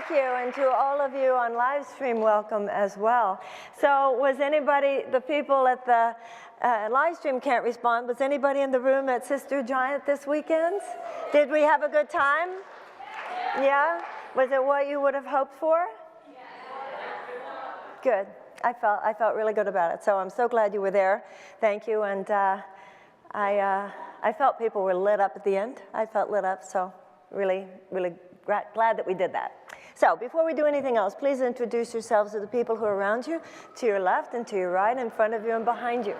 Thank you, and to all of you on live stream, welcome as well. So was anybody, the people at the live stream can't respond, was anybody in the room at Sister Giant this weekend? Did we have a good time? Yeah? Was it what you would have hoped for? Good. I felt really good about it, so I'm so glad you were there. Thank you, and I felt people were lit up at the end. I felt lit up, so really glad that we did that. So before we do anything else, please introduce yourselves to the people who are around you, to your left and to your right, in front of you and behind you.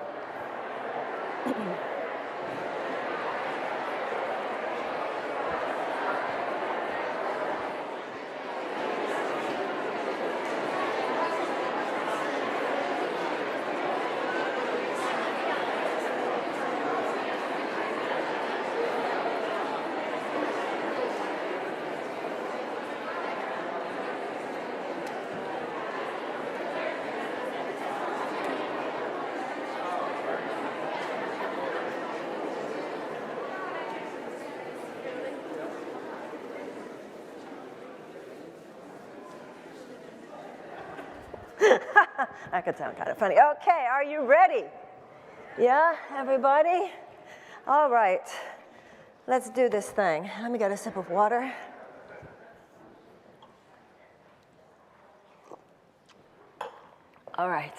That could sound kind of funny. Okay, are you ready? Yeah, everybody? All right, let's do this thing. Let me get a sip of water. All right.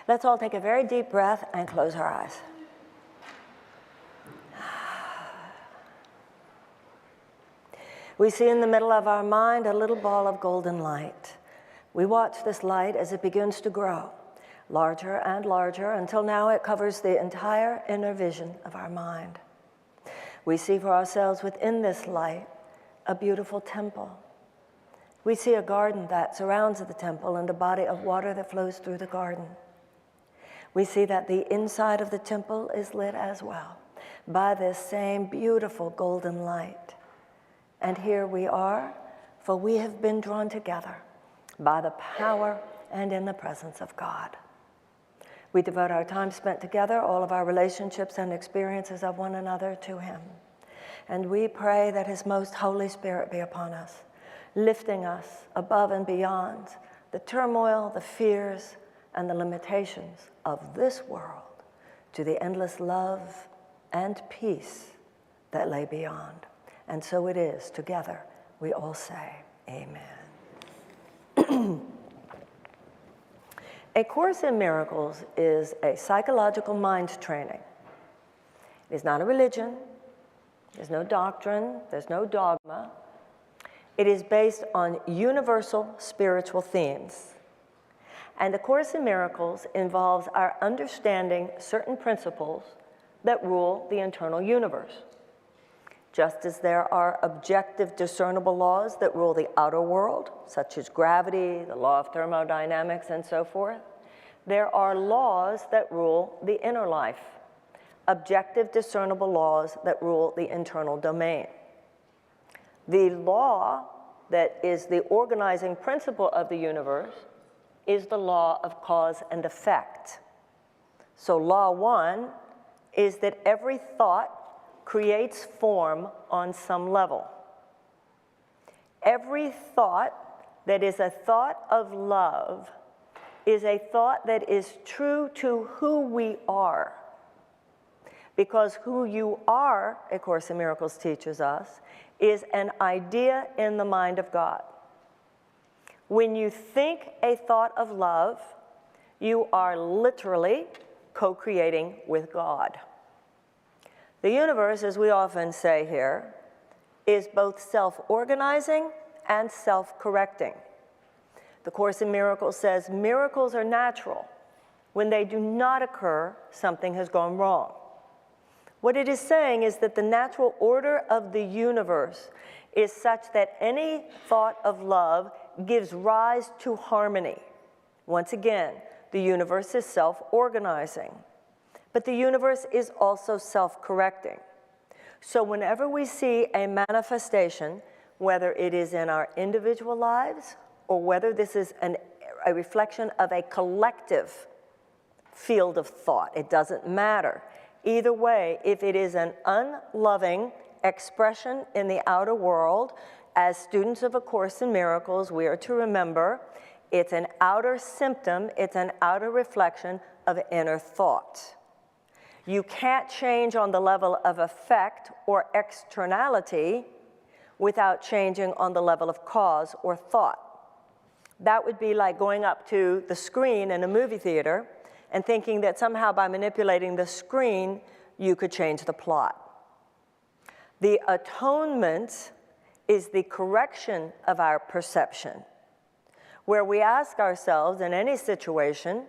Let's all take a very deep breath and close our eyes. We see in the middle of our mind a little ball of golden light. We watch this light as it begins to grow, larger and larger, until now it covers the entire inner vision of our mind. We see for ourselves within this light a beautiful temple. We see a garden that surrounds the temple and a body of water that flows through the garden. We see that the inside of the temple is lit as well by this same beautiful golden light. And here we are, for we have been drawn together by the power and in the presence of God. We devote our time spent together, all of our relationships and experiences of one another to Him. And we pray that His most Holy Spirit be upon us, lifting us above and beyond the turmoil, the fears, and the limitations of this world to the endless love and peace that lay beyond. And so it is, together, we all say, amen. A Course in Miracles is a psychological mind training. It is not a religion, there's no doctrine, there's no dogma. It is based on universal spiritual themes. And the Course in Miracles involves our understanding certain principles that rule the internal universe. Just as there are objective discernible laws that rule the outer world, such as gravity, the law of thermodynamics, and so forth, there are laws that rule the inner life, objective discernible laws that rule the internal domain. The law that is the organizing principle of the universe is the law of cause and effect. So law one is that every thought creates form on some level. Every thought that is a thought of love is a thought that is true to who we are. Because who you are, A Course in Miracles teaches us, is an idea in the mind of God. When you think a thought of love, you are literally co-creating with God. The universe, as we often say here, is both self-organizing and self-correcting. The Course in Miracles says miracles are natural. When they do not occur, something has gone wrong. What it is saying is that the natural order of the universe is such that any thought of love gives rise to harmony. Once again, the universe is self-organizing. But the universe is also self-correcting. So whenever we see a manifestation, whether it is in our individual lives or whether this is a reflection of a collective field of thought, it doesn't matter. Either way, if it is an unloving expression in the outer world, as students of A Course in Miracles, we are to remember it's an outer symptom, it's an outer reflection of inner thought. You can't change on the level of effect or externality without changing on the level of cause or thought. That would be like going up to the screen in a movie theater and thinking that somehow by manipulating the screen, you could change the plot. The atonement is the correction of our perception, where we ask ourselves in any situation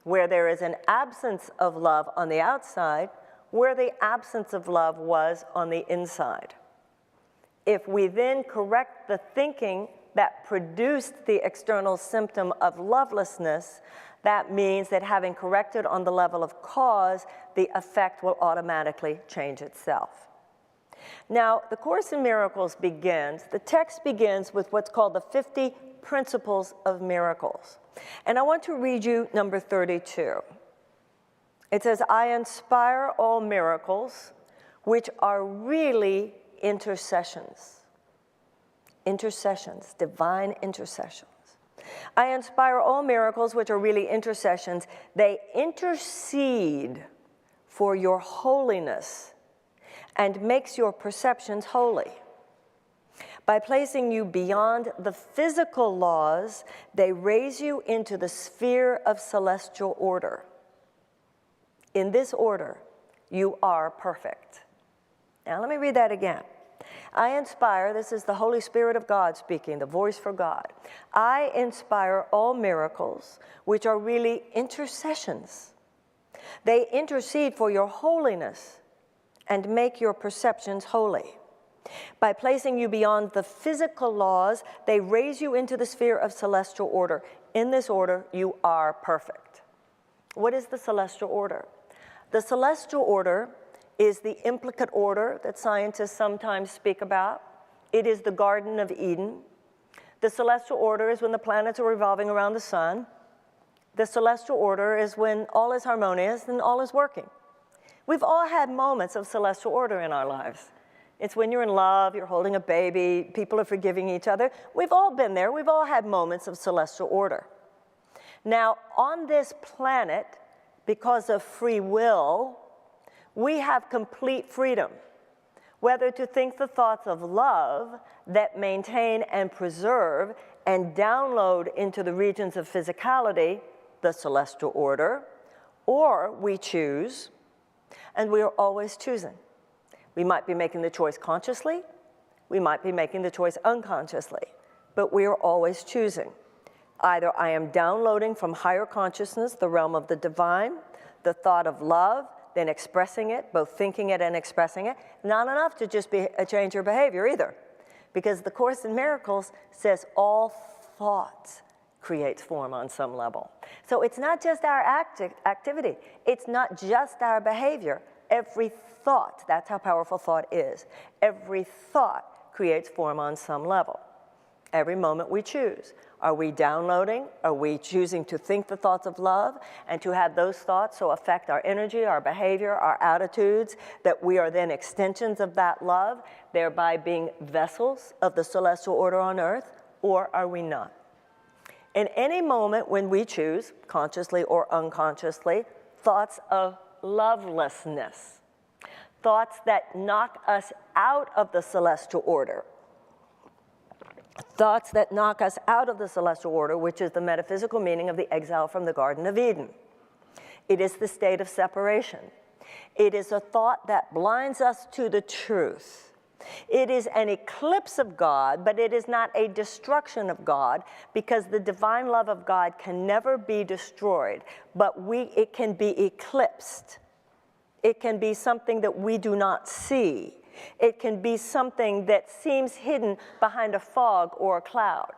where there is an absence of love on the outside, where the absence of love was on the inside. If we then correct the thinking that produced the external symptom of lovelessness, that means that having corrected on the level of cause, the effect will automatically change itself. Now, the Course in Miracles begins, the text begins with what's called the 50 Principles of Miracles. And I want to read you number 32. It says, I inspire all miracles, which are really intercessions. Intercessions, divine intercessions. I inspire all miracles, which are really intercessions. They intercede for your holiness and makes your perceptions holy. By placing you beyond the physical laws, they raise you into the sphere of celestial order. In this order, you are perfect. Now let me read that again. I inspire, this is the Holy Spirit of God speaking, the voice for God. I inspire all miracles, which are really intercessions. They intercede for your holiness and make your perceptions holy. By placing you beyond the physical laws, they raise you into the sphere of celestial order. In this order, you are perfect. What is the celestial order? The celestial order is the implicate order that scientists sometimes speak about. It is the Garden of Eden. The celestial order is when the planets are revolving around the sun. The celestial order is when all is harmonious and all is working. We've all had moments of celestial order in our lives. It's when you're in love, you're holding a baby, people are forgiving each other. We've all been there. We've all had moments of celestial order. Now, on this planet, because of free will, we have complete freedom, whether to think the thoughts of love that maintain and preserve and download into the regions of physicality, the celestial order, or we choose, and we are always choosing. We might be making the choice consciously, we might be making the choice unconsciously, but we are always choosing. Either I am downloading from higher consciousness, the realm of the divine, the thought of love, then expressing it, both thinking it and expressing it. Not enough to just change your behavior either, because the Course in Miracles says all thoughts creates form on some level. So it's not just our activity, it's not just our behavior. Every thought, that's how powerful thought is. Every thought creates form on some level. Every moment we choose. Are we downloading? Are we choosing to think the thoughts of love and to have those thoughts so affect our energy, our behavior, our attitudes, that we are then extensions of that love, thereby being vessels of the celestial order on earth, or are we not? In any moment when we choose, consciously or unconsciously, thoughts of lovelessness, thoughts that knock us out of the celestial order, thoughts that knock us out of the celestial order, which is the metaphysical meaning of the exile from the Garden of Eden. It is the state of separation. It is a thought that blinds us to the truth. It is an eclipse of God, but it is not a destruction of God, because the divine love of God can never be destroyed, but it can be eclipsed. It can be something that we do not see. It can be something that seems hidden behind a fog or a cloud,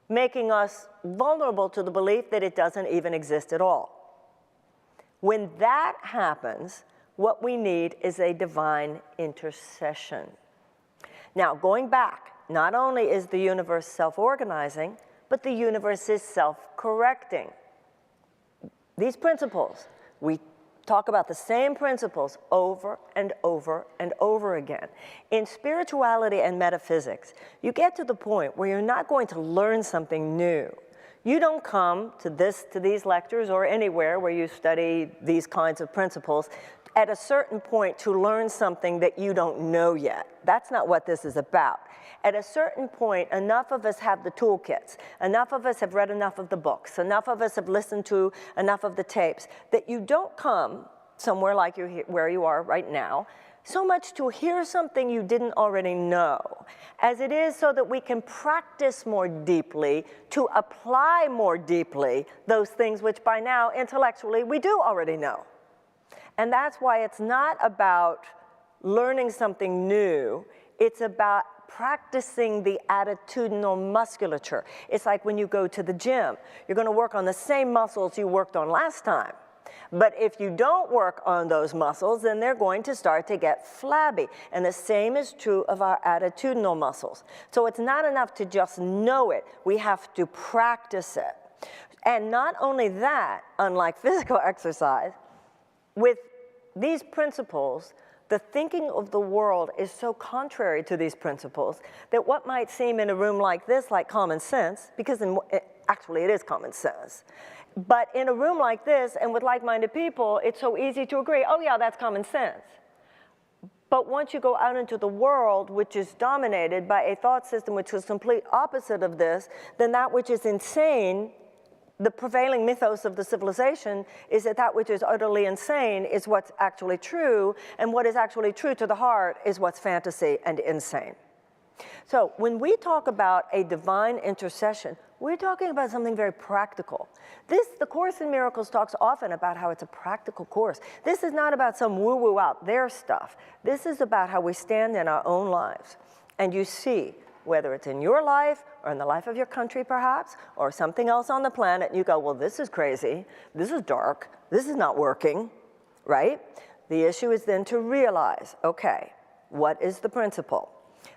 making us vulnerable to the belief that it doesn't even exist at all. When that happens, what we need is a divine intercession. Now, going back, not only is the universe self-organizing, but the universe is self-correcting. These principles, we talk about the same principles over and over and over again. In spirituality and metaphysics, you get to the point where you're not going to learn something new. You don't come to these lectures or anywhere where you study these kinds of principles at a certain point to learn something that you don't know yet. That's not what this is about. At a certain point, enough of us have the toolkits, enough of us have read enough of the books, enough of us have listened to enough of the tapes, that you don't come somewhere like where you are right now, so much to hear something you didn't already know, as it is so that we can practice more deeply, to apply more deeply those things which by now, intellectually, we do already know. And that's why it's not about learning something new, it's about practicing the attitudinal musculature. It's like when you go to the gym. You're going to work on the same muscles you worked on last time. But if you don't work on those muscles, then they're going to start to get flabby. And the same is true of our attitudinal muscles. So it's not enough to just know it. We have to practice it. And not only that, unlike physical exercise, with these principles, the thinking of the world is so contrary to these principles that what might seem in a room like this like common sense, because actually it is common sense, but in a room like this and with like-minded people, it's so easy to agree, oh yeah, that's common sense. But once you go out into the world, which is dominated by a thought system which is complete opposite of this, then that which is insane, the prevailing mythos of the civilization is that that which is utterly insane is what's actually true, and what is actually true to the heart is what's fantasy and insane. So when we talk about a divine intercession, we're talking about something very practical. The Course in Miracles talks often about how it's a practical course. This is not about some woo-woo out there stuff. This is about how we stand in our own lives. And you see, whether it's in your life or in the life of your country perhaps, or something else on the planet, and you go, well, this is crazy, this is dark, this is not working, right? The issue is then to realize, okay, what is the principle?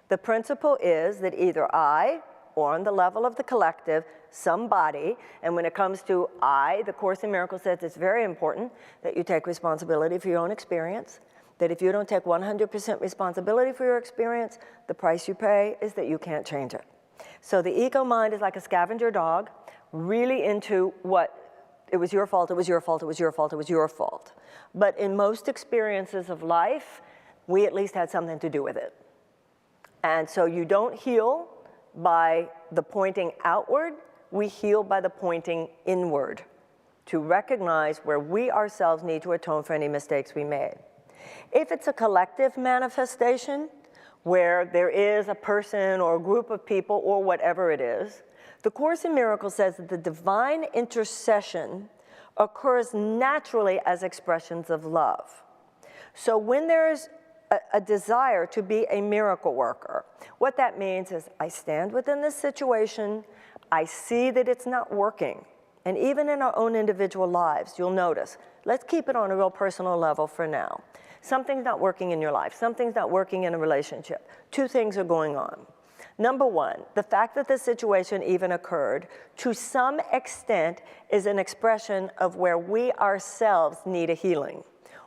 The principle is that either I, or on the level of the collective, somebody, and when it comes to I, the Course in Miracles says it's very important that you take responsibility for your own experience, that if you don't take 100% responsibility for your experience, the price you pay is that you can't change it. So the ego mind is like a scavenger dog, really into what, it was your fault, it was your fault, it was your fault, it was your fault. But in most experiences of life, we at least had something to do with it. And so you don't heal by the pointing outward, we heal by the pointing inward, to recognize where we ourselves need to atone for any mistakes we made. If it's a collective manifestation, where there is a person or a group of people or whatever it is, the Course in Miracles says that the divine intercession occurs naturally as expressions of love. So when there's a desire to be a miracle worker, what that means is I stand within this situation, I see that it's not working, and even in our own individual lives, you'll notice, let's keep it on a real personal level for now. Something's not working in your life. Something's not working in a relationship. Two things are going on. Number one, the fact that the situation even occurred, to some extent, is an expression of where we ourselves need a healing,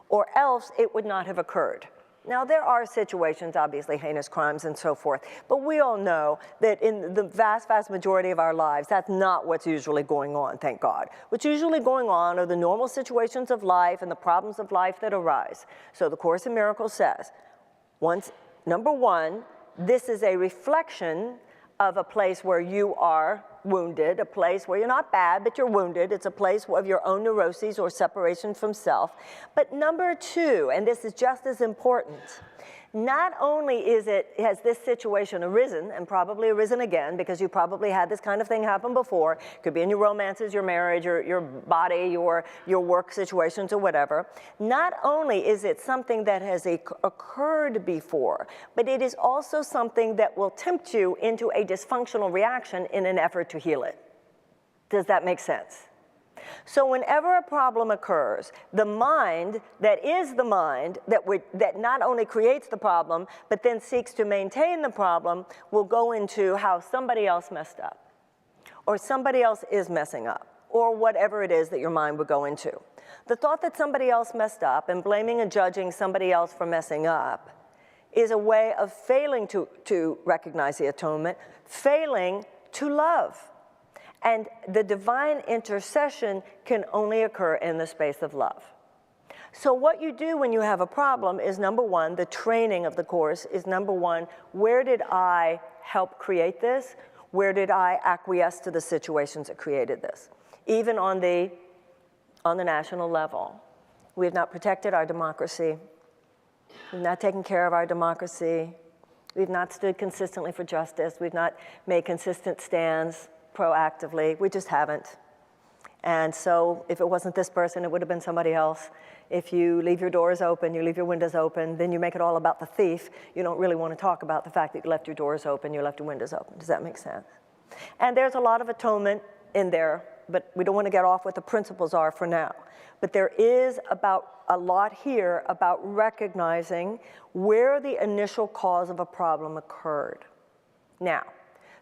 or else it would not have occurred. Now, there are situations, obviously heinous crimes and so forth, but we all know that in the vast, vast majority of our lives, that's not what's usually going on, thank God. What's usually going on are the normal situations of life and the problems of life that arise. So the Course in Miracles says, number one, this is a reflection of a place where you are wounded, a place where you're not bad, but you're wounded. It's a place of your own neuroses or separation from self. But number two, and this is just as important, not only has this situation arisen, and probably arisen again, because you probably had this kind of thing happen before, it could be in your romances, your marriage, your body, your work situations, or whatever. Not only is it something that has occurred before, but it is also something that will tempt you into a dysfunctional reaction in an effort to heal it. Does that make sense? So whenever a problem occurs, the mind that is the mind that not only creates the problem, but then seeks to maintain the problem, will go into how somebody else messed up, or somebody else is messing up, or whatever it is that your mind would go into. The thought that somebody else messed up and blaming and judging somebody else for messing up is a way of failing to recognize the atonement, failing to love. And the divine intercession can only occur in the space of love. So what you do when you have a problem is, number one, the training of the course is, number one, where did I help create this? Where did I acquiesce to the situations that created this? Even on the national level. We have not protected our democracy. We've not taken care of our democracy. We've not stood consistently for justice. We've not made consistent stands proactively. We just haven't. And so if it wasn't this person, it would have been somebody else. If you leave your doors open, you leave your windows open, then you make it all about the thief. You don't really want to talk about the fact that you left your doors open, you left your windows open. Does that make sense? And there's a lot of atonement in there, but we don't want to get off what the principles are for now. But there is about a lot here about recognizing where the initial cause of a problem occurred. Now,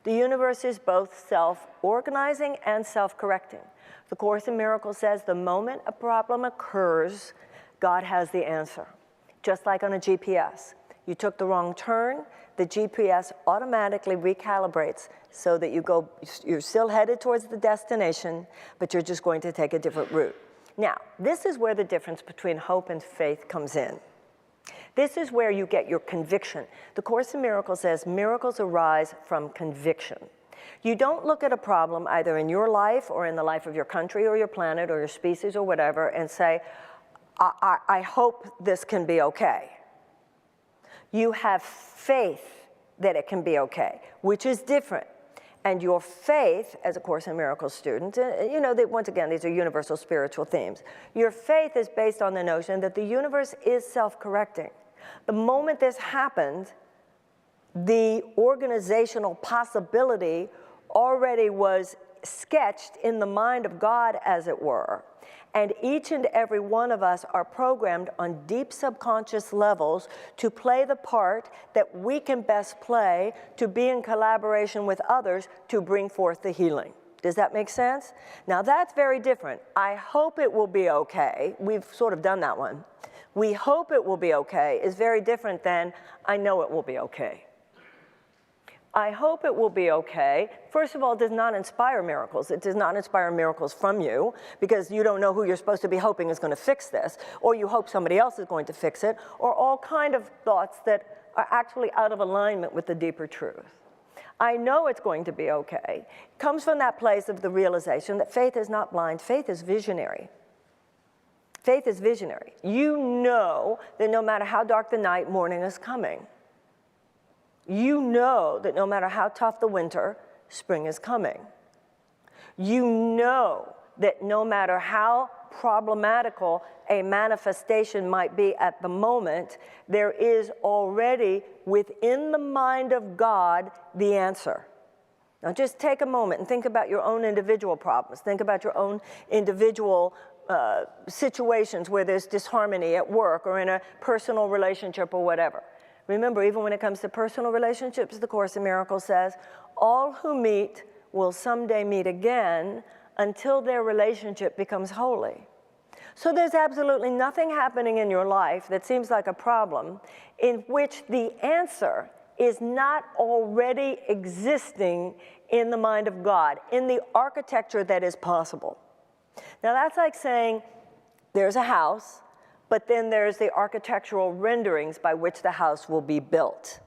the universe is both self-organizing and self-correcting. The Course in Miracles says the moment a problem occurs, God has the answer. Just like on a GPS. You took the wrong turn, the GPS automatically recalibrates so that you're still headed towards the destination, but you're just going to take a different route. Now, this is where the difference between hope and faith comes in. This is where you get your conviction. The Course in Miracles says miracles arise from conviction. You don't look at a problem either in your life or in the life of your country or your planet or your species or whatever and say, I hope this can be okay. You have faith that it can be okay, which is different. And your faith, as a Course in Miracles student, you know that once again, these are universal spiritual themes. Your faith is based on the notion that the universe is self-correcting. The moment this happened, the organizational possibility already was sketched in the mind of God, as it were. And each and every one of us are programmed on deep subconscious levels to play the part that we can best play, to be in collaboration with others to bring forth the healing. Does that make sense? Now that's very different. I hope it will be okay. We've sort of done that one. We hope it will be okay is very different than I know it will be okay. I hope it will be okay, first of all, does not inspire miracles. It does not inspire miracles from you because you don't know who you're supposed to be hoping is going to fix this, or you hope somebody else is going to fix it, or all kind of thoughts that are actually out of alignment with the deeper truth. I know it's going to be okay. It comes from that place of the realization that faith is not blind, faith is visionary. Faith is visionary. You know that no matter how dark the night, morning is coming. You know that no matter how tough the winter, spring is coming. You know that no matter how problematical a manifestation might be at the moment, there is already within the mind of God the answer. Now just take a moment and think about your own individual problems. Think about your own individual situations where there's disharmony at work or in a personal relationship or whatever. Remember, even when it comes to personal relationships, the Course in Miracles says, all who meet will someday meet again until their relationship becomes holy. So there's absolutely nothing happening in your life that seems like a problem in which the answer is not already existing in the mind of God, in the architecture that is possible. Now that's like saying there's a house, but then there's the architectural renderings by which the house will be built.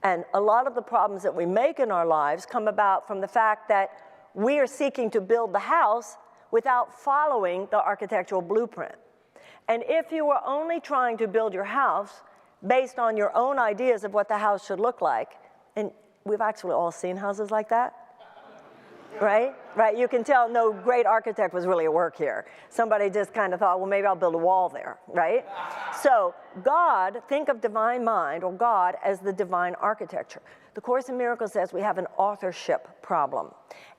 And a lot of the problems that we make in our lives come about from the fact that we are seeking to build the house without following the architectural blueprint. And if you were only trying to build your house based on your own ideas of what the house should look like, and we've actually all seen houses like that, right? Right, you can tell no great architect was really at work here. Somebody just kind of thought, well, maybe I'll build a wall there, right? So God, think of divine mind or God as the divine architecture. The Course in Miracles says we have an authorship problem.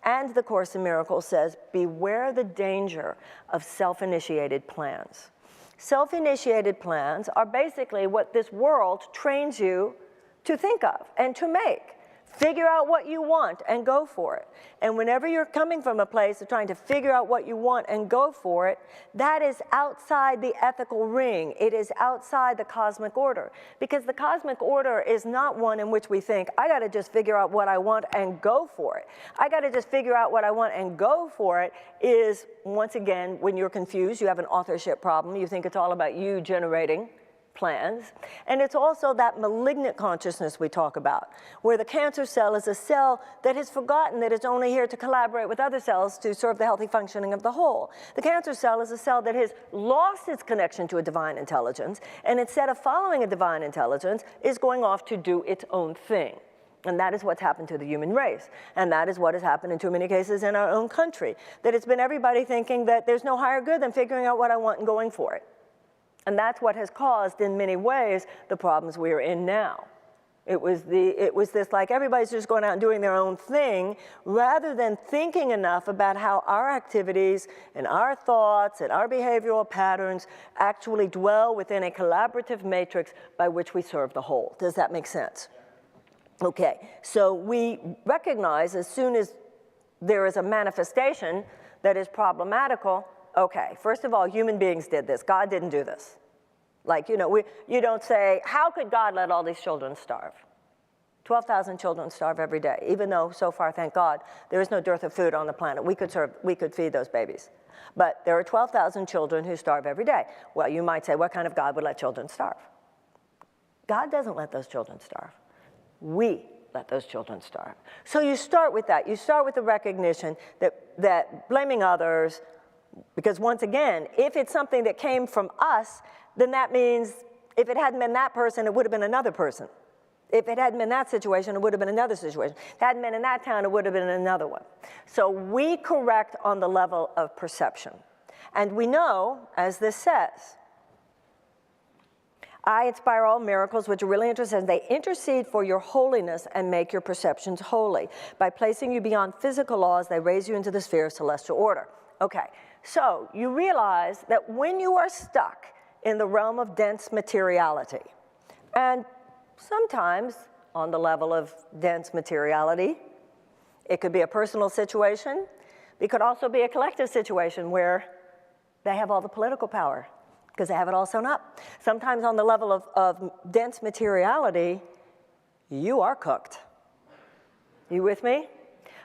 And the Course in Miracles says, beware the danger of self-initiated plans. Self-initiated plans are basically what this world trains you to think of and to make. Figure out what you want and go for it. And whenever you're coming from a place of trying to figure out what you want and go for it, that is outside the ethical ring. It is outside the cosmic order. Because the cosmic order is not one in which we think, I got to just figure out what I want and go for it. I got to just figure out what I want and go for it is, once again, when you're confused, you have an authorship problem. You think it's all about you generating plans. And it's also that malignant consciousness we talk about, where the cancer cell is a cell that has forgotten that it's only here to collaborate with other cells to serve the healthy functioning of the whole. The cancer cell is a cell that has lost its connection to a divine intelligence, and instead of following a divine intelligence, is going off to do its own thing. And that is what's happened to the human race. And that is what has happened in too many cases in our own country. That it's been everybody thinking that there's no higher good than figuring out what I want and going for it. And that's what has caused, in many ways, the problems we are in now. It was this, like, everybody's just going out and doing their own thing, rather than thinking enough about how our activities and our thoughts and our behavioral patterns actually dwell within a collaborative matrix by which we serve the whole. Does that make sense? Okay, so we recognize as soon as there is a manifestation that is problematical, okay, first of all, human beings did this. God didn't do this. Like, you know, you don't say, how could God let all these children starve? 12,000 children starve every day, even though so far, thank God, there is no dearth of food on the planet. We could feed those babies. But there are 12,000 children who starve every day. Well, you might say, what kind of God would let children starve? God doesn't let those children starve. We let those children starve. So you start with that. You start with the recognition that blaming others, because once again, if it's something that came from us, then that means if it hadn't been that person, it would have been another person. If it hadn't been that situation, it would have been another situation. If it hadn't been in that town, it would have been another one. So we correct on the level of perception. And we know, as this says, I inspire all miracles, which are really interesting. They intercede for your holiness and make your perceptions holy. By placing you beyond physical laws, they raise you into the sphere of celestial order. Okay, so you realize that when you are stuck in the realm of dense materiality, and sometimes on the level of dense materiality, it could be a personal situation. It could also be a collective situation where they have all the political power because they have it all sewn up. Sometimes on the level of dense materiality, you are cooked. You with me?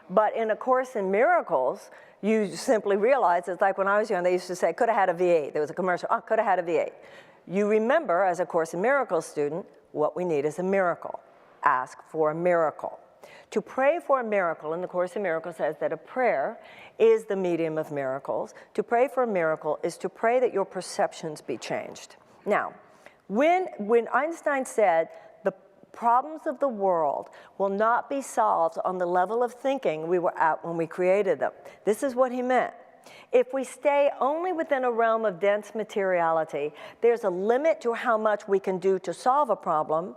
But in A Course in Miracles, you simply realize, it's like when I was young, they used to say, could have had a V8. There was a commercial, oh, could have had a V8. You remember, as a Course in Miracles student, what we need is a miracle. Ask for a miracle. To pray for a miracle, and the Course in Miracles says that a prayer is the medium of miracles. To pray for a miracle is to pray that your perceptions be changed. Now, when Einstein said the problems of the world will not be solved on the level of thinking we were at when we created them, this is what he meant. If we stay only within a realm of dense materiality, there's a limit to how much we can do to solve a problem,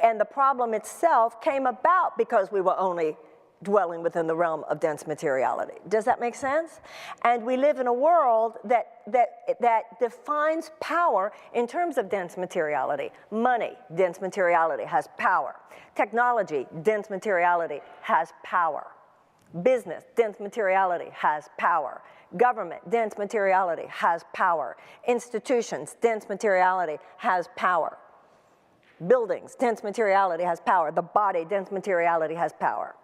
and the problem itself came about because we were only dwelling within the realm of dense materiality. Does that make sense? And we live in a world that defines power in terms of dense materiality. Money, dense materiality, has power. Technology, dense materiality, has power. Business, dense materiality, has power. Government, dense materiality, has power. Institutions, dense materiality, has power. Buildings, dense materiality, has power. The body, dense materiality, has power.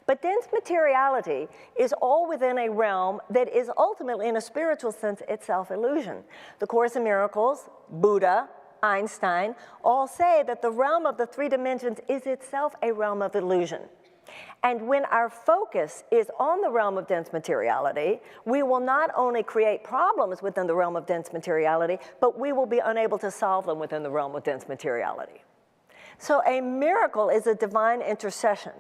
But dense materiality is all within a realm that is ultimately, in a spiritual sense, itself illusion. The Course in Miracles, Buddha, Einstein, all say that the realm of the three dimensions is itself a realm of illusion. And when our focus is on the realm of dense materiality, we will not only create problems within the realm of dense materiality, but we will be unable to solve them within the realm of dense materiality. So a miracle is a divine intercession.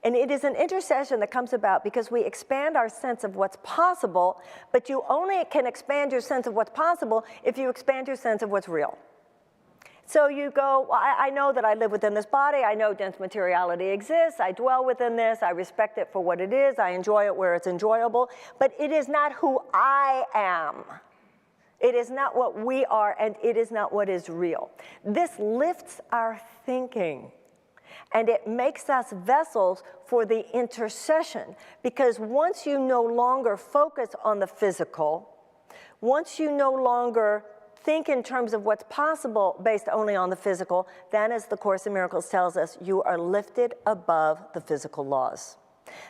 And it is an intercession that comes about because we expand our sense of what's possible, but you only can expand your sense of what's possible if you expand your sense of what's real. So you go, well, I know that I live within this body, I know dense materiality exists, I dwell within this, I respect it for what it is, I enjoy it where it's enjoyable, but it is not who I am. It is not what we are, and it is not what is real. This lifts our thinking. And it makes us vessels for the intercession, because once you no longer focus on the physical, once you no longer think in terms of what's possible based only on the physical, then, as the Course in Miracles tells us, you are lifted above the physical laws.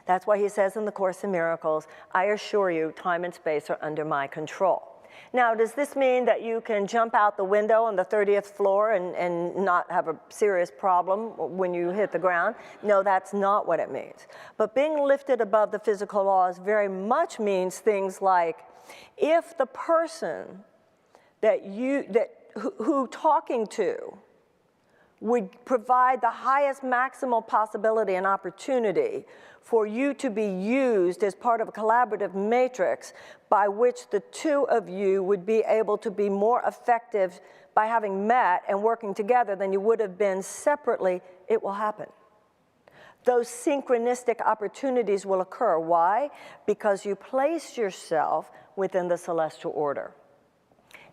That's why he says in the Course in Miracles, I assure you, time and space are under my control. Now, does this mean that you can jump out the window on the 30th floor and not have a serious problem when you hit the ground? No, that's not what it means. But being lifted above the physical laws very much means things like, if the person who talking to would provide the highest maximal possibility and opportunity for you to be used as part of a collaborative matrix by which the two of you would be able to be more effective by having met and working together than you would have been separately, it will happen. Those synchronistic opportunities will occur. Why? Because you place yourself within the celestial order.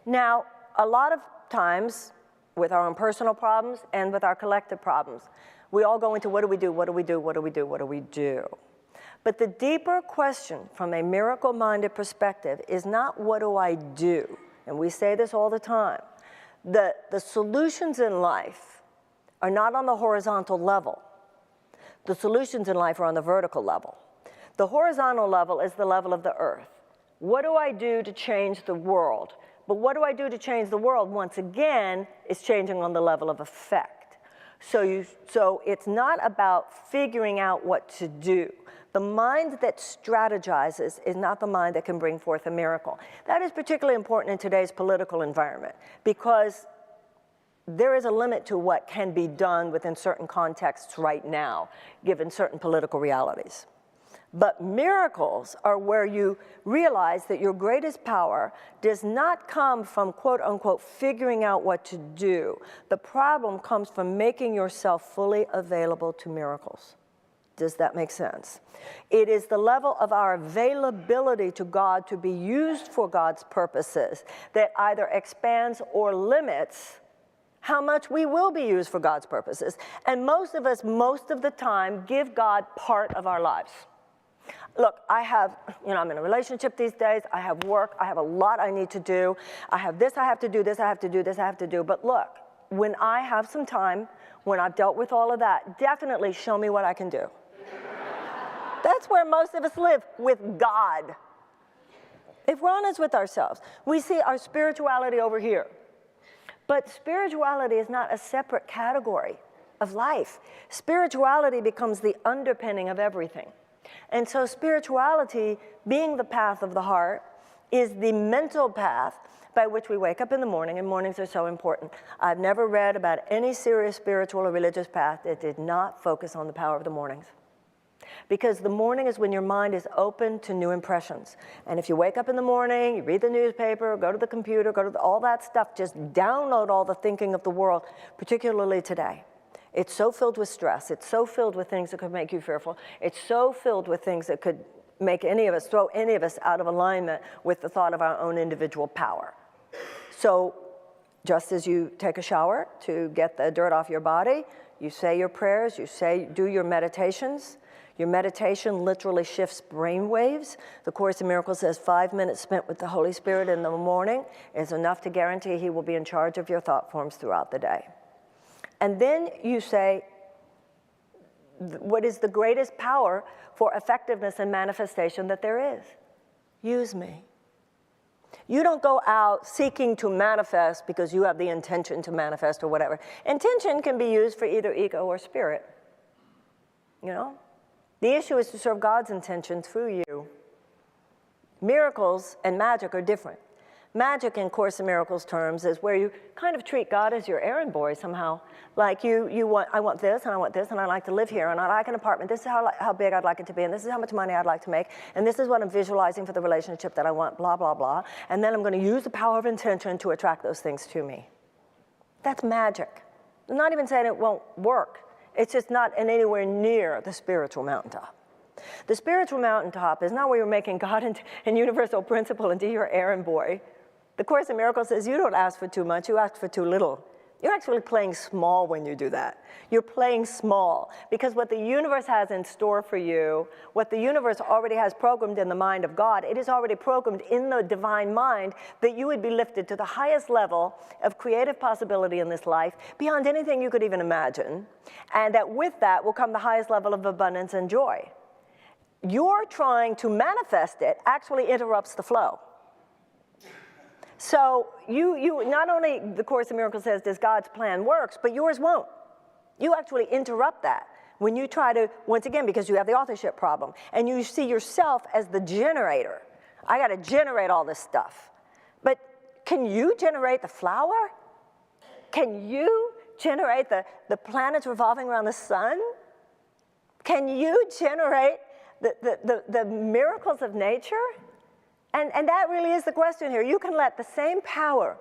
Now, a lot of times, with our own personal problems and with our collective problems, we all go into what do we do, what do we do, what do we do, what do we do? But the deeper question from a miracle-minded perspective is not what do I do? And we say this all the time. The solutions in life are not on the horizontal level. The solutions in life are on the vertical level. The horizontal level is the level of the earth. What do I do to change the world? But what do I do to change the world, once again, is changing on the level of effect. So it's not about figuring out what to do. The mind that strategizes is not the mind that can bring forth a miracle. That is particularly important in today's political environment, because there is a limit to what can be done within certain contexts right now, given certain political realities. But miracles are where you realize that your greatest power does not come from, quote unquote, figuring out what to do. The problem comes from making yourself fully available to miracles. Does that make sense? It is the level of our availability to God to be used for God's purposes that either expands or limits how much we will be used for God's purposes. And most of us, most of the time, give God part of our lives. Look, I'm in a relationship these days, I have work, I have a lot I need to do, I have this I have to do, this I have to do, this I have to do, but look, when I have some time, when I've dealt with all of that, definitely show me what I can do. That's where most of us live, with God. If we're honest with ourselves, we see our spirituality over here. But spirituality is not a separate category of life. Spirituality becomes the underpinning of everything. And so spirituality, being the path of the heart, is the mental path by which we wake up in the morning, and mornings are so important. I've never read about any serious spiritual or religious path that did not focus on the power of the mornings. Because the morning is when your mind is open to new impressions. And if you wake up in the morning, you read the newspaper, go to the computer, go to all that stuff, just download all the thinking of the world, particularly today. It's so filled with stress. It's so filled with things that could make you fearful. It's so filled with things that could make any of us, throw any of us out of alignment with the thought of our own individual power. So just as you take a shower to get the dirt off your body, you say your prayers, do your meditations. Your meditation literally shifts brain waves. The Course in Miracles says 5 minutes spent with the Holy Spirit in the morning is enough to guarantee he will be in charge of your thought forms throughout the day. And then you say, what is the greatest power for effectiveness and manifestation that there is? Use me. You don't go out seeking to manifest because you have the intention to manifest or whatever. Intention can be used for either ego or spirit. You know? The issue is to serve God's intention through you. Miracles and magic are different. Magic in Course in Miracles terms is where you kind of treat God as your errand boy somehow. Like I want this, and I want this, and I like to live here, and I like an apartment. This is how big I'd like it to be, and this is how much money I'd like to make, and this is what I'm visualizing for the relationship that I want, blah, blah, blah. And then I'm going to use the power of intention to attract those things to me. That's magic. I'm not even saying it won't work. It's just not anywhere near the spiritual mountaintop. The spiritual mountaintop is not where you're making God and universal principle into your errand boy. The Course in Miracles says you don't ask for too much, you ask for too little. You're actually playing small when you do that. You're playing small because what the universe has in store for you, what the universe already has programmed in the mind of God, it is already programmed in the divine mind that you would be lifted to the highest level of creative possibility in this life, beyond anything you could even imagine, and that with that will come the highest level of abundance and joy. You're trying to manifest it actually interrupts the flow. So you not only, the Course in Miracles says, does God's plan works, but yours won't. You actually interrupt that when you try to, once again, because you have the authorship problem, and you see yourself as the generator. I got to generate all this stuff. But can you generate the flower? Can you generate the planets revolving around the sun? Can you generate the miracles of nature? And that really is the question here. You can let the same power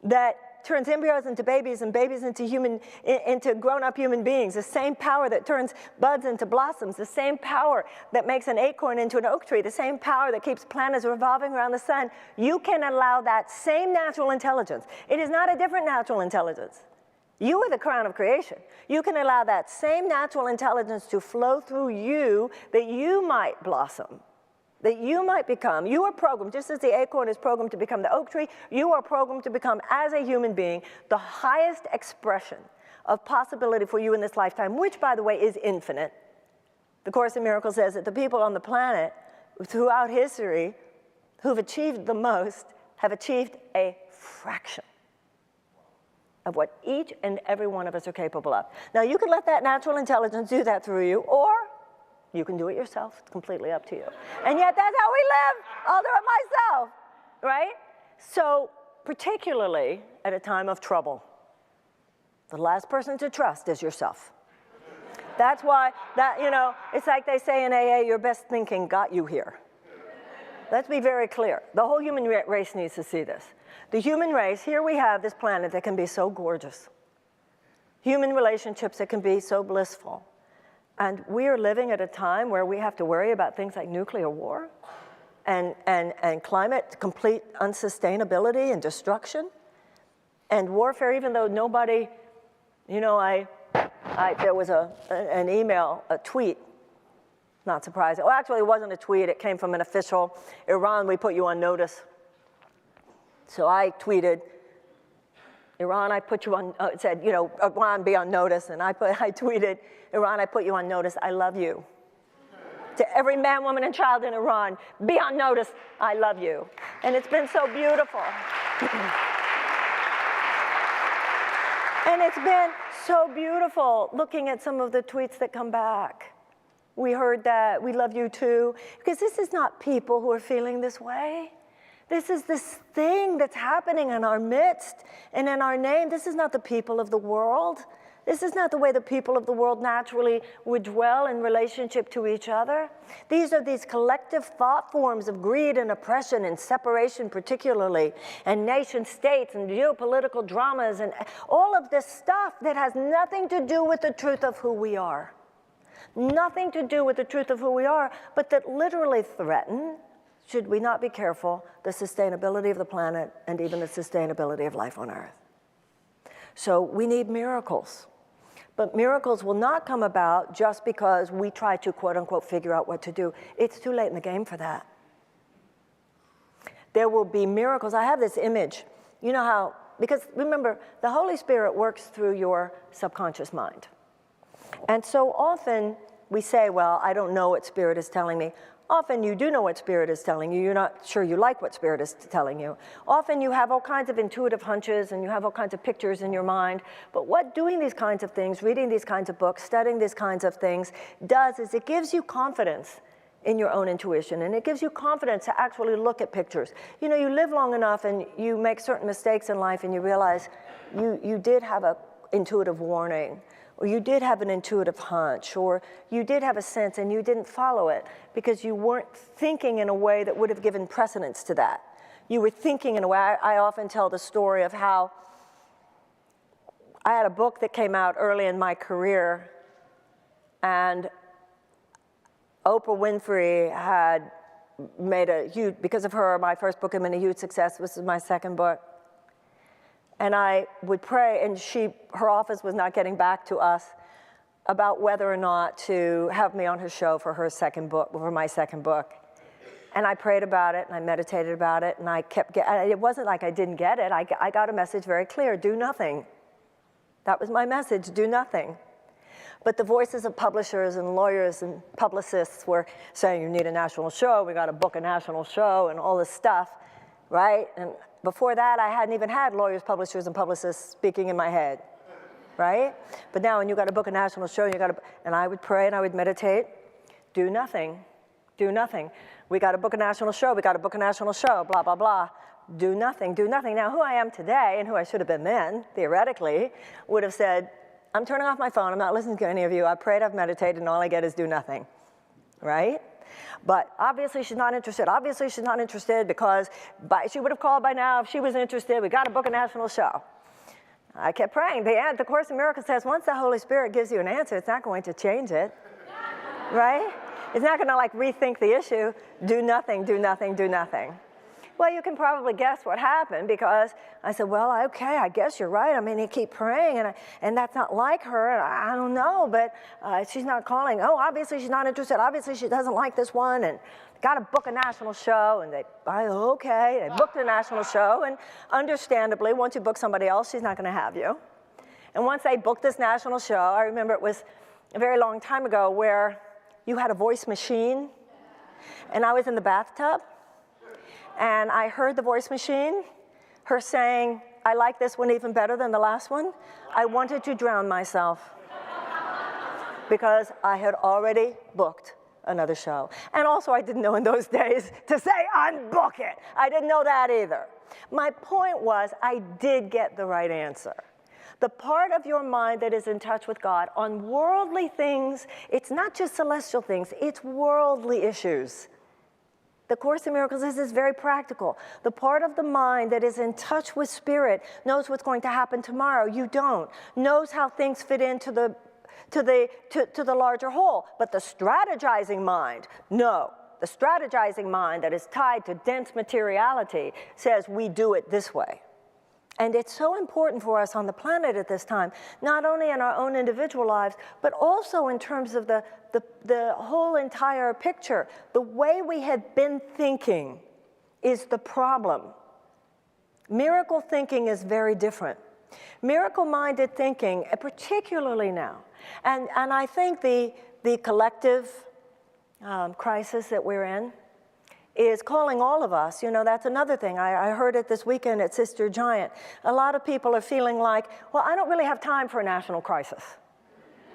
that turns embryos into babies and babies into grown-up human beings, the same power that turns buds into blossoms, the same power that makes an acorn into an oak tree, the same power that keeps planets revolving around the sun, you can allow that same natural intelligence. It is not a different natural intelligence. You are the crown of creation. You can allow that same natural intelligence to flow through you that you might blossom, that you might become. You are programmed, just as the acorn is programmed to become the oak tree, you are programmed to become, as a human being, the highest expression of possibility for you in this lifetime, which, by the way, is infinite. The Course in Miracles says that the people on the planet throughout history who've achieved the most have achieved a fraction of what each and every one of us are capable of. Now, you can let that natural intelligence do that through you, or you can do it yourself. It's completely up to you. And yet, that's how we live. I'll do it myself, right? So, particularly at a time of trouble, the last person to trust is yourself. That's why, it's like they say in AA, your best thinking got you here. Let's be very clear. The whole human race needs to see this. The human race, here we have this planet that can be so gorgeous. Human relationships that can be so blissful. And we are living at a time where we have to worry about things like nuclear war and climate, complete unsustainability and destruction and warfare, even though nobody, there was an email, a tweet, not surprising. Well, actually, it wasn't a tweet. It came from an official. Iran, we put you on notice. So I tweeted, Iran, I put you on, it said, Iran, be on notice. And I tweeted, Iran, I put you on notice, I love you. To every man, woman, and child in Iran, be on notice, I love you. And it's been so beautiful. And it's been so beautiful looking at some of the tweets that come back. We heard that, we love you too. Because this is not people who are feeling this way. This is this thing that's happening in our midst and in our name. This is not the people of the world. This is not the way the people of the world naturally would dwell in relationship to each other. These are these collective thought forms of greed and oppression and separation particularly, and nation states and geopolitical dramas and all of this stuff that has nothing to do with the truth of who we are. Nothing to do with the truth of who we are, but that literally threaten, should we not be careful, the sustainability of the planet and even the sustainability of life on Earth. So we need miracles. But miracles will not come about just because we try to, quote unquote, figure out what to do. It's too late in the game for that. There will be miracles. I have this image. You know how, because remember, the Holy Spirit works through your subconscious mind. And so often we say, well, I don't know what Spirit is telling me. Often you do know what Spirit is telling you. You're not sure you like what Spirit is telling you. Often you have all kinds of intuitive hunches and you have all kinds of pictures in your mind. But what doing these kinds of things, reading these kinds of books, studying these kinds of things does is it gives you confidence in your own intuition, and it gives you confidence to actually look at pictures. You know, you live long enough and you make certain mistakes in life and you realize you did have an intuitive warning, or you did have an intuitive hunch, or you did have a sense and you didn't follow it because you weren't thinking in a way that would have given precedence to that. You were thinking in a way, I often tell the story of how I had a book that came out early in my career, and Oprah Winfrey had made a huge, because of her, my first book had been a huge success. This is my second book. And I would pray, and her office was not getting back to us about whether or not to have me on her show for her second book, for my second book. And I prayed about it, and I meditated about it, and I kept it wasn't like I didn't get it. I got a message very clear: do nothing. That was my message: do nothing. But the voices of publishers and lawyers and publicists were saying, you need a national show, we got to book a national show, and all this stuff, right? And before that, I hadn't even had lawyers, publishers, and publicists speaking in my head, right? But now when you got to book a national show, and I would pray and I would meditate, do nothing, do nothing. We got to book a national show, we got to book a national show, blah, blah, blah. Do nothing, do nothing. Now, who I am today, and who I should have been then, theoretically, would have said, I'm turning off my phone, I'm not listening to any of you, I prayed, I've meditated, and all I get is do nothing, right? But obviously she's not interested. Obviously she's not interested because she would have called by now if she was interested. We got to book a national show. I kept praying. The Course in Miracles says once the Holy Spirit gives you an answer, it's not going to change it, right? It's not going to like rethink the issue. Do nothing, do nothing, do nothing. Well, you can probably guess what happened because I said, well, okay, I guess you're right. I mean, you keep praying, and that's not like her. And I don't know, but she's not calling. Oh, obviously she's not interested. Obviously she doesn't like this one, and got to book a national show. And they booked a national show. And understandably, once you book somebody else, she's not going to have you. And once they booked this national show, I remember it was a very long time ago where you had a voice machine, and I was in the bathtub. And I heard the voice machine, her saying, I like this one even better than the last one. I wanted to drown myself because I had already booked another show. And also I didn't know in those days to say unbook it. I didn't know that either. My point was I did get the right answer. The part of your mind that is in touch with God on worldly things, it's not just celestial things, it's worldly issues. The Course in Miracles is very practical. The part of the mind that is in touch with spirit knows what's going to happen tomorrow. You don't. Knows how things fit into the larger whole. But the strategizing mind, no. The strategizing mind that is tied to dense materiality says we do it this way. And it's so important for us on the planet at this time, not only in our own individual lives, but also in terms of the whole entire picture. The way we have been thinking is the problem. Miracle thinking is very different. Miracle-minded thinking, particularly now, and I think the collective crisis that we're in, is calling all of us. You know, that's another thing. I heard it this weekend at Sister Giant. A lot of people are feeling like, well, I don't really have time for a national crisis.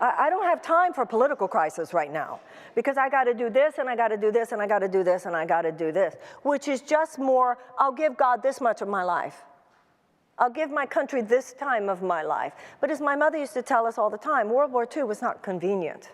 I don't have time for a political crisis right now because I got to do this and I got to do this and I got to do this and I got to do this, which is just more, I'll give God this much of my life. I'll give my country this time of my life. But as my mother used to tell us all the time, World War II was not convenient.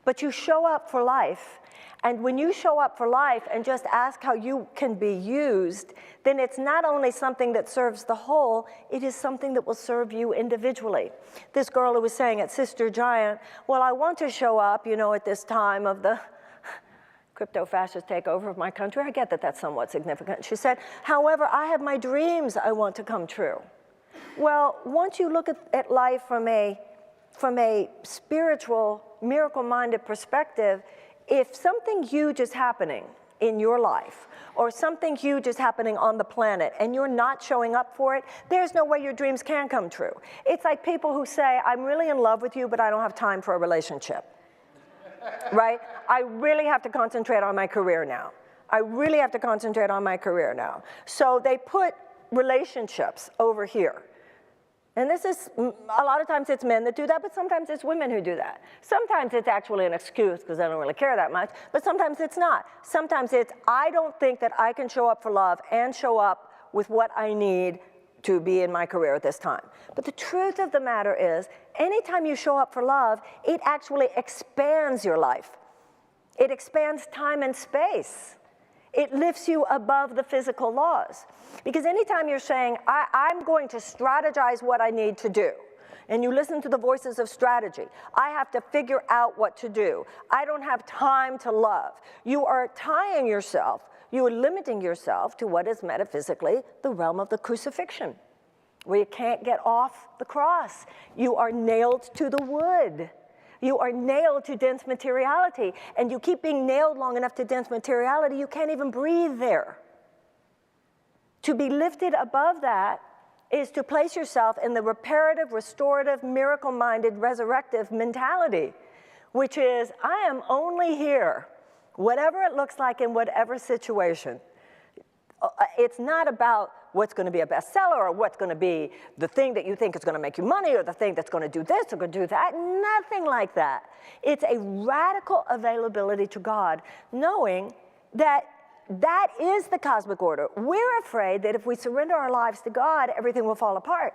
But you show up for life. And when you show up for life and just ask how you can be used, then it's not only something that serves the whole, it is something that will serve you individually. This girl who was saying at Sister Giant, well, I want to show up, you know, at this time of the crypto-fascist takeover of my country. I get that that's somewhat significant. She said, however, I have my dreams I want to come true. Well, once you look at life from a spiritual, miracle-minded perspective, if something huge is happening in your life, or something huge is happening on the planet, and you're not showing up for it, there's no way your dreams can come true. It's like people who say, I'm really in love with you, but I don't have time for a relationship, right? I really have to concentrate on my career now. I really have to concentrate on my career now. So they put relationships over here. And this is, a lot of times it's men that do that, but sometimes it's women who do that. Sometimes it's actually an excuse because I don't really care that much, but sometimes it's not. Sometimes it's, I don't think that I can show up for love and show up with what I need to be in my career at this time. But the truth of the matter is, anytime you show up for love, it actually expands your life. It expands time and space. It lifts you above the physical laws. Because anytime you're saying, I'm going to strategize what I need to do, and you listen to the voices of strategy, I have to figure out what to do. I don't have time to love. You are tying yourself, you are limiting yourself to what is metaphysically the realm of the crucifixion. where you can't get off the cross. You are nailed to the wood. You are nailed to dense materiality, and you keep being nailed long enough to dense materiality, you can't even breathe there. To be lifted above that is to place yourself in the reparative, restorative, miracle-minded, resurrective mentality, which is, I am only here, whatever it looks like in whatever situation. It's not about what's going to be a bestseller or what's going to be the thing that you think is going to make you money or the thing that's going to do this or going to do that. Nothing like that. It's a radical availability to God, knowing that that is the cosmic order. We're afraid that if we surrender our lives to God, everything will fall apart.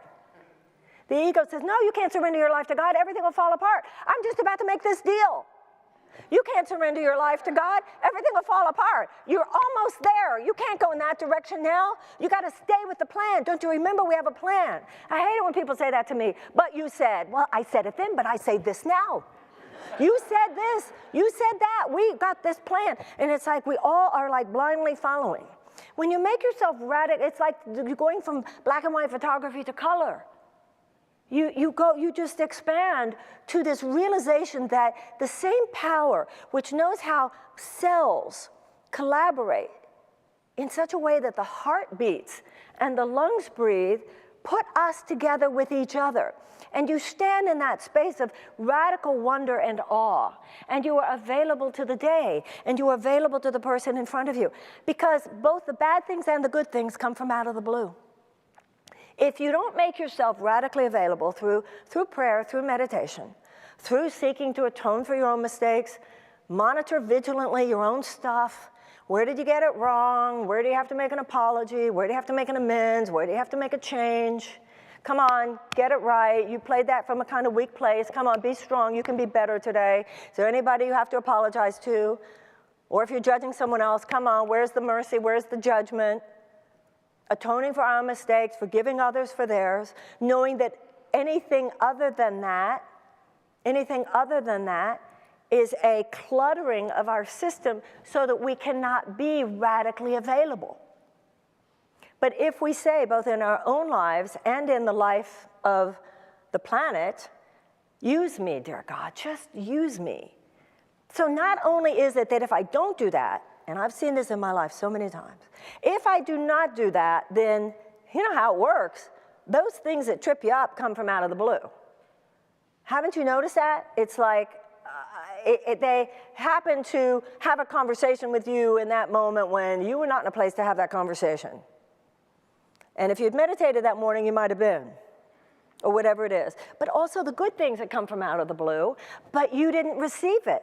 The ego says, no, you can't surrender your life to God. Everything will fall apart. I'm just about to make this deal. You can't surrender your life to God. Everything will fall apart. You're almost there. You can't go in that direction now. You got to stay with the plan. Don't you remember we have a plan? I hate it when people say that to me. But you said, well, I said it then, but I say this now. You said this. You said that. We got this plan. And it's like we all are like blindly following. When you make yourself radical, it's like you're going from black and white photography to color. You just expand to this realization that the same power which knows how cells collaborate in such a way that the heart beats and the lungs breathe, put us together with each other. And you stand in that space of radical wonder and awe, and you are available to the day, and you are available to the person in front of you, because both the bad things and the good things come from out of the blue. If you don't make yourself radically available through prayer, through meditation, through seeking to atone for your own mistakes, monitor vigilantly your own stuff, where did you get it wrong? Where do you have to make an apology? Where do you have to make an amends? Where do you have to make a change? Come on, get it right. You played that from a kind of weak place. Come on, be strong. You can be better today. Is there anybody you have to apologize to? Or if you're judging someone else, come on, where's the mercy? Where's the judgment? Atoning for our mistakes, forgiving others for theirs, knowing that anything other than that is a cluttering of our system so that we cannot be radically available. But if we say, both in our own lives and in the life of the planet, use me, dear God, just use me. So not only is it that if I don't do that, and I've seen this in my life so many times, if I do not do that, then you know how it works. Those things that trip you up come from out of the blue. Haven't you noticed that? It's like they happen to have a conversation with you in that moment when you were not in a place to have that conversation. And if you'd meditated that morning, you might have been, or whatever it is. But also the good things that come from out of the blue, but you didn't receive it.